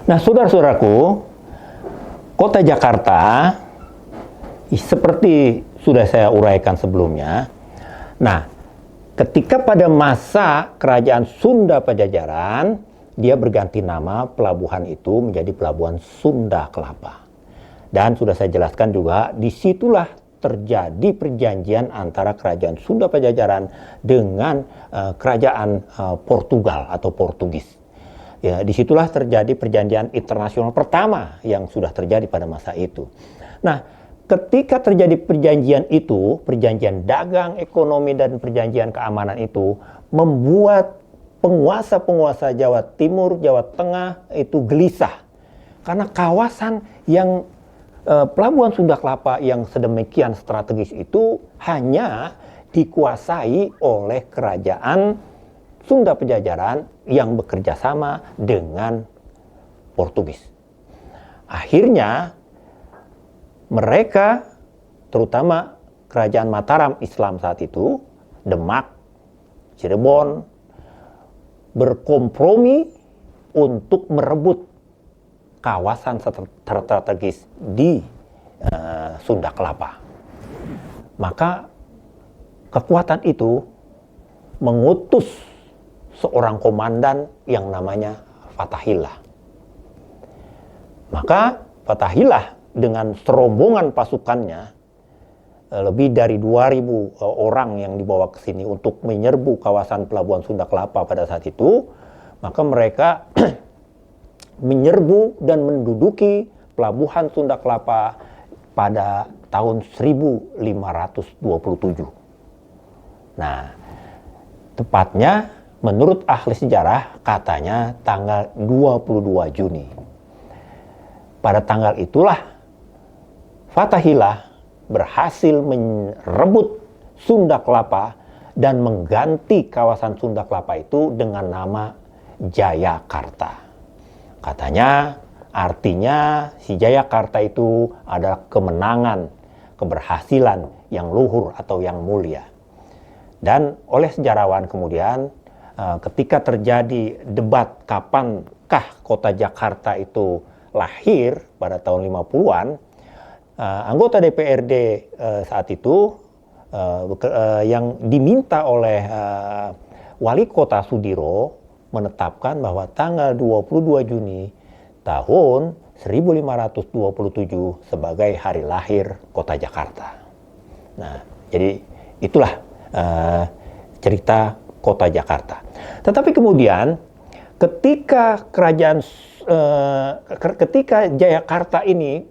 Nah, saudara-saudaraku, kota Jakarta seperti sudah saya uraikan sebelumnya. Nah, ketika pada masa kerajaan Sunda Pajajaran, dia berganti nama pelabuhan itu menjadi Pelabuhan Sunda Kelapa. Dan sudah saya jelaskan juga, disitulah terjadi perjanjian antara kerajaan Sunda Pajajaran dengan kerajaan Portugal atau Portugis. Ya, disitulah terjadi perjanjian internasional pertama yang sudah terjadi pada masa itu. Nah, ketika terjadi perjanjian itu, perjanjian dagang, ekonomi, dan perjanjian keamanan itu membuat penguasa-penguasa Jawa Timur, Jawa Tengah itu gelisah. Karena kawasan yang Pelabuhan Sunda Kelapa yang sedemikian strategis itu hanya dikuasai oleh kerajaan Sunda Pajajaran yang bekerja sama dengan Portugis. Akhirnya mereka, terutama kerajaan Mataram Islam saat itu, Demak, Cirebon, berkompromi untuk merebut kawasan strategis di Sunda Kelapa. Maka kekuatan itu mengutus seorang komandan yang namanya Fathahillah. Maka Fathahillah dengan serombongan pasukannya, lebih dari 2.000 orang yang dibawa ke sini untuk menyerbu kawasan Pelabuhan Sunda Kelapa pada saat itu, maka mereka menyerbu dan menduduki Pelabuhan Sunda Kelapa pada tahun 1527. Nah, tepatnya menurut ahli sejarah katanya tanggal 22 Juni. Pada tanggal itulah Fathahillah berhasil merebut Sunda Kelapa dan mengganti kawasan Sunda Kelapa itu dengan nama Jayakarta. Katanya artinya si Jayakarta itu adalah kemenangan, keberhasilan yang luhur atau yang mulia. Dan oleh sejarawan kemudian ketika terjadi debat kapankah kota Jakarta itu lahir pada tahun 50-an, anggota DPRD saat itu yang diminta oleh Wali Kota Sudiro menetapkan bahwa tanggal 22 Juni tahun 1527 sebagai hari lahir kota Jakarta. Nah, jadi itulah cerita kota Jakarta. Tetapi kemudian ketika ketika Jayakarta ini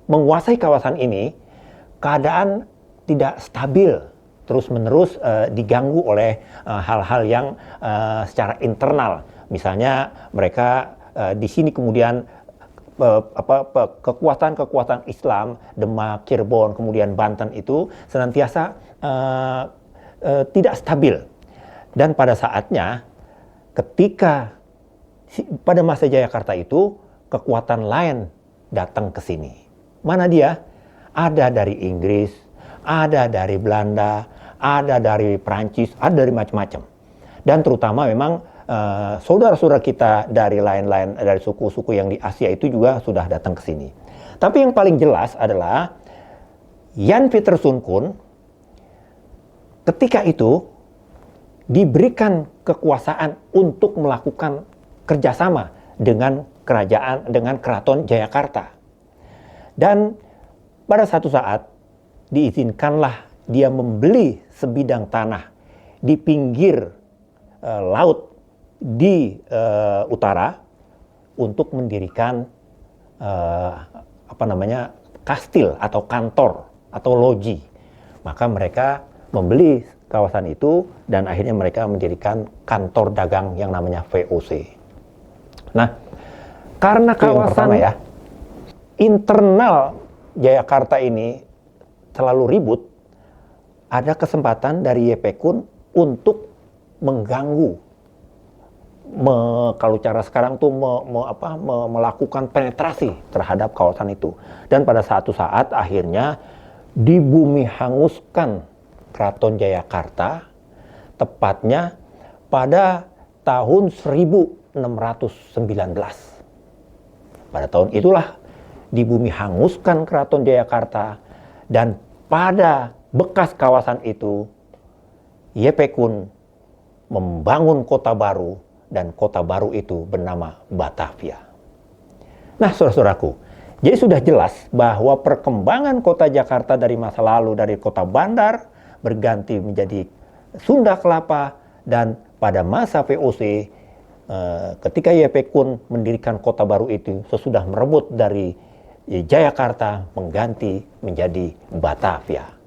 menguasai kawasan ini, keadaan tidak stabil, terus-menerus diganggu oleh hal-hal yang secara internal. Misalnya mereka di sini kemudian kekuatan-kekuatan Islam, Demak, Cirebon, kemudian Banten itu senantiasa tidak stabil. Dan pada saatnya ketika pada masa Jayakarta itu kekuatan lain datang ke sini. Mana dia? Ada dari Inggris, ada dari Belanda, ada dari Prancis, ada dari macam-macam. Dan terutama memang saudara-saudara kita dari lain-lain, dari suku-suku yang di Asia itu juga sudah datang ke sini. Tapi yang paling jelas adalah Jan Pieter Soenkun ketika itu diberikan kekuasaan untuk melakukan kerjasama dengan keraton Jayakarta. Dan pada satu saat diizinkanlah dia membeli sebidang tanah di pinggir laut di utara untuk mendirikan kastil atau kantor atau loji. Maka mereka membeli kawasan itu dan akhirnya mereka mendirikan kantor dagang yang namanya VOC. Nah, karena kawasan internal Jayakarta ini terlalu ribut, ada kesempatan dari YP Kun untuk mengganggu, kalau cara sekarang tuh melakukan penetrasi terhadap kawasan itu. Dan pada satu saat akhirnya dibumi hanguskan Keraton Jayakarta, tepatnya pada tahun 1527. 1619. Pada tahun itulah di bumi hanguskan Keraton Jayakarta, dan pada bekas kawasan itu Yepe Kun membangun kota baru, dan kota baru itu bernama Batavia. Nah, saudara-saudaraku, jadi sudah jelas bahwa perkembangan kota Jakarta dari masa lalu, dari kota bandar berganti menjadi Sunda Kelapa, dan pada masa VOC ketika Yepe Kun mendirikan kota baru itu sesudah merebut dari Jayakarta, mengganti menjadi Batavia.